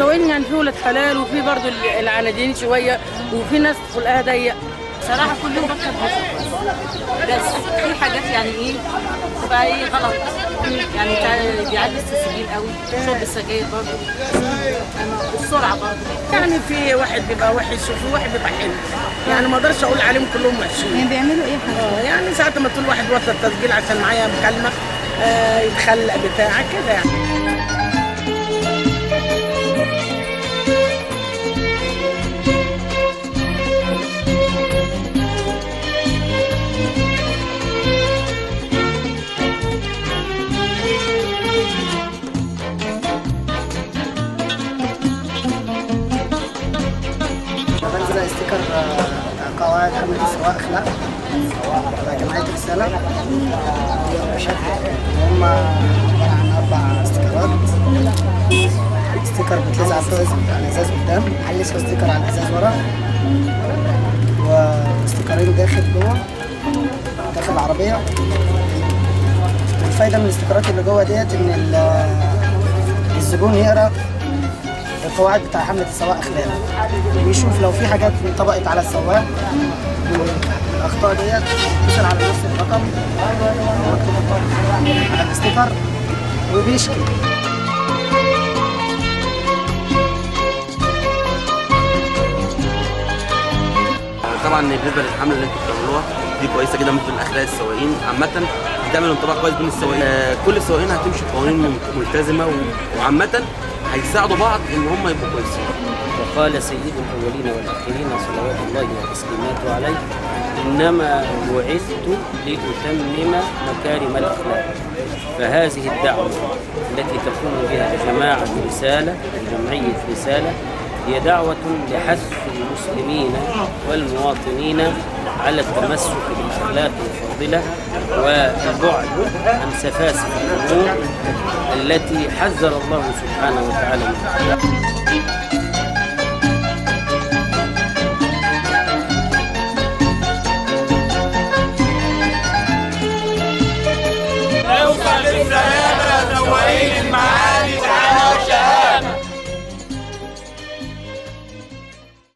السواقين يعني في ولاد حلال وفي برضه العناديين شويه وفي ناس خلقها ضيق. صراحه كلهم بركب بس في حاجات يعني ايه تبقى ايه غلط، يعني بيعلي السجاير قوي، شرب السجاير برضه، السرعه برضه. يعني في واحد بيبقى وحش وفي واحد بيبقى حلو، يعني ما اقدرش اقول عليهم كلهم وحشين. يعني بيعملوا ايه حضرتك؟ يعني ساعة ما تقول واحد وطى التسجيل عشان معايا مكالمة يتخلق بتاع كده يعني. بنزل استيكر قواعد حمل السواق اخلاق تبع جمعيه رساله هم عباره عن 4 استيكرات. استيكر بتلزق على الازاز قدام، محل اسمه استيكر على الازاز ورا، واستيكرين داخل جوه داخل العربيه. الفايده من الاستيكرات اللي جوه ديت ان الزبون يقرا القواعد بتاع حملة السواق اخلاق، ويشوف لو في حاجات انطبقت على السواق والاخطاء ديت يتصل على نفس الرقم مكتوب على الاستيكر وبيشكي. طبعا بالنسبه للحمله اللي انتوا بتعملوها دي كويسه جدا من اخلاق السواقين عامه، بتعمل انطباع كويس بين السواقين. كل السواقين هتمشي بقوانين ملتزمه وعامه هيساعدوا بعض ان هم يبقوا كويسين. وقال سيد الاولين والاخرين صلوات الله وتسليماته عليه: انما بعثت لاتمم مكارم الاخلاق. فهذه الدعوه التي تقوم بها جماعه رساله جمعيه رساله هي دعوة لحث المسلمين والمواطنين على التمسك بالأخلاق الفاضلة والبعد عن سفاسف الأمور التي حذر الله سبحانه وتعالى منها.